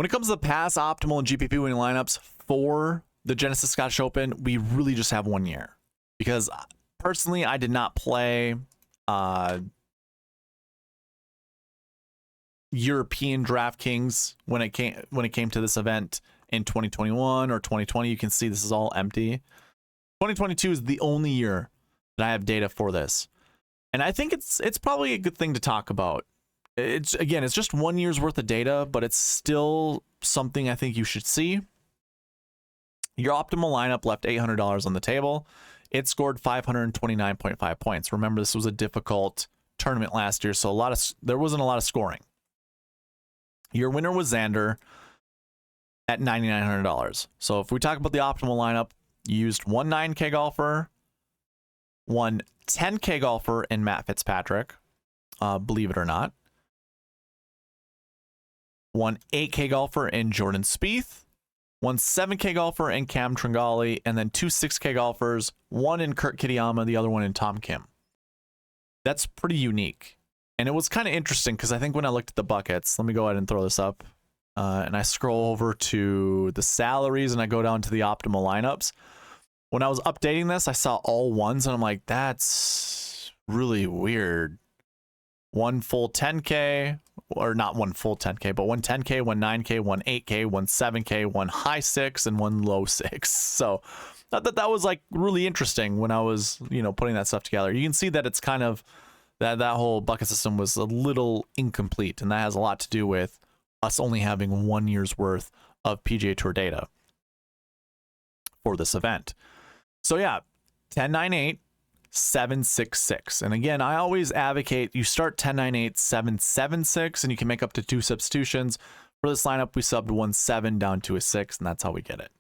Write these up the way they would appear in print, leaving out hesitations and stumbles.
When it comes to the past optimal and GPP winning lineups for the Genesis Scottish Open, we really just have 1 year. Because personally, I did not play European DraftKings when it came to this event in 2021 or 2020. You can see this is all empty. 2022 is the only year that I have data for this, and I think it's probably a good thing to talk about. It's just 1 year's worth of data, but it's still something I think you should see. Your optimal lineup left $800 on the table. It scored 529.5 points. Remember, this was a difficult tournament last year, so there wasn't a lot of scoring. Your winner was Xander at $9,900. So if we talk about the optimal lineup, you used one 9K golfer, one 10K golfer in Matt Fitzpatrick, believe it or not, one 8K golfer in Jordan Spieth, one 7K golfer in Cam Tringali, and then two 6K golfers, one in Kurt Kitayama, the other one in Tom Kim. That's pretty unique. And it was kind of interesting because I think when I looked at the buckets, let me go ahead and throw this up, and I scroll over to the salaries and I go down to the optimal lineups. When I was updating this, I saw all ones and I'm like, that's really weird. One full 10K, or not one full 10K, but one 10K, one 9K, one 8K, one 7K, one high 6, and one low 6. So I thought that was like really interesting when I was, putting that stuff together. You can see that it's kind of that whole bucket system was a little incomplete, and that has a lot to do with us only having 1 year's worth of PGA Tour data for this event. So yeah, 10-9-8, 7-6-6. And again, I always advocate you start 10-9-8, 7-7-6, and you can make up to 2 substitutions. For this lineup, we subbed 1-7 down to a 6, and that's how we get it.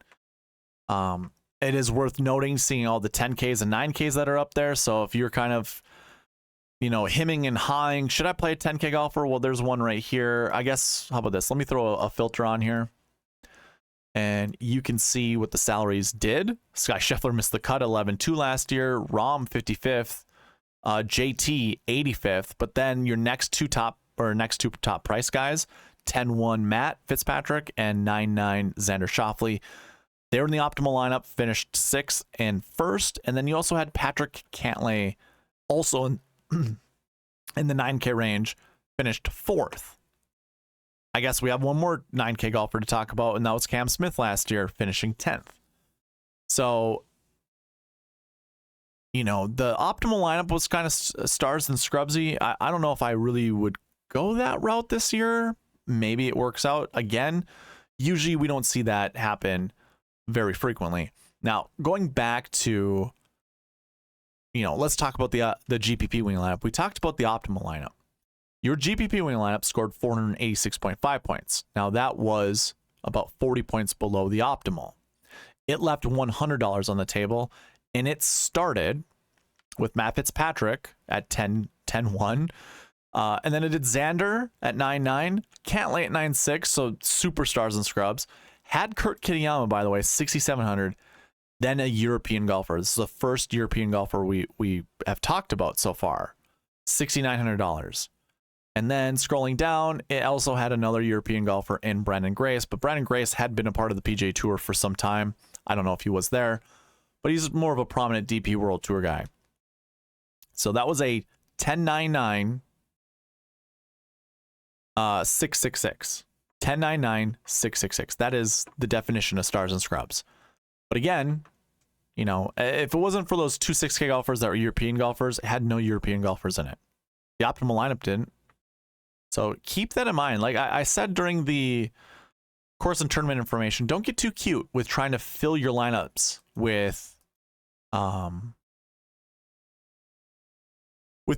It is worth noting seeing all the 10Ks and 9Ks that are up there. So if you're kind of hemming and hawing, should I play a 10K golfer? Well, there's one right here. I guess, how about this? Let me throw a filter on here. And you can see what the salaries did. Sky Scheffler missed the cut, 11-2 last year. Rahm, 55th. JT, 85th. But then your next two top price guys, 10-1 Matt Fitzpatrick and 9-9 Xander Schauffele. They were in the optimal lineup, finished 6th and 1st. And then you also had Patrick Cantlay, also in the 9K range, finished 4th. I guess we have one more 9K golfer to talk about, and that was Cam Smith last year, finishing 10th. So, the optimal lineup was kind of stars and scrubsy. I don't know if I really would go that route this year. Maybe it works out. Again, usually we don't see that happen very frequently. Now, going back to, let's talk about the GPP winning lineup. We talked about the optimal lineup. Your GPP winning lineup scored 486.5 points. Now, that was about 40 points below the optimal. It left $100 on the table, and it started with Matt Fitzpatrick at 10-1. And then it did Xander at 9-9, Cantlay at 9-6, so superstars and scrubs. Had Kurt Kitayama, by the way, 6,700. Then a European golfer. This is the first European golfer we have talked about so far. $6,900. And then scrolling down, it also had another European golfer in Brandon Grace, but Brandon Grace had been a part of the PGA Tour for some time. I don't know if he was there, but he's more of a prominent DP World Tour guy. So that was a 10-9-9, 6-6-6. 10-9-9, 6-6-6. That is the definition of stars and scrubs. But again, if it wasn't for those two 6K golfers that were European golfers, it had no European golfers in it. The optimal lineup didn't. So keep that in mind. Like I said during the course and tournament information, don't get too cute with trying to fill your lineups with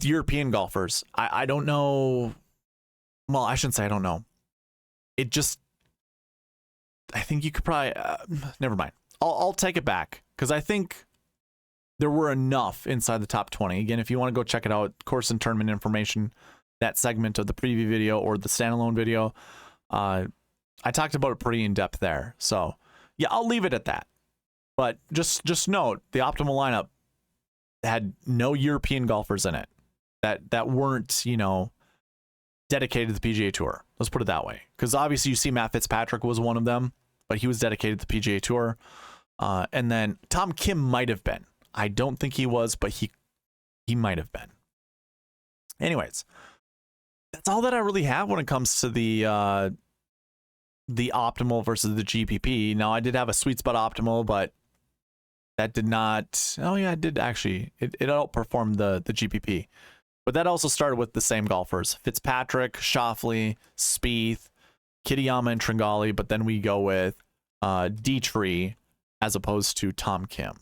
European golfers. I don't know. Well, I shouldn't say I don't know. I think you could probably, never mind. I'll take it back because I think there were enough inside the top 20. Again, if you want to go check it out, course and tournament information, that segment of the preview video or the standalone video, I talked about it pretty in depth there. So yeah, I'll leave it at that. But just note the optimal lineup had no European golfers in it that weren't, dedicated to the PGA Tour. Let's put it that way. Because obviously you see Matt Fitzpatrick was one of them, but he was dedicated to the PGA Tour. And then Tom Kim might have been. I don't think he was, but he might have been. Anyways, that's all that I really have when it comes to the optimal versus the GPP. Now, I did have a Sweet Spot optimal, but that did not. Oh yeah, it did actually. It outperformed the GPP, but that also started with the same golfers: Fitzpatrick, Schauffele, Spieth, Kitayama, and Tringali. But then we go with Dietrich as opposed to Tom Kim.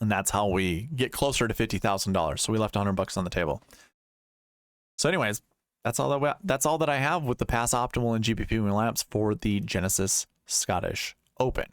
And that's how we get closer to $50,000. So we left $100 on the table. So anyways, that's all that I have with the pass optimal and GPP win laps for the Genesis Scottish Open.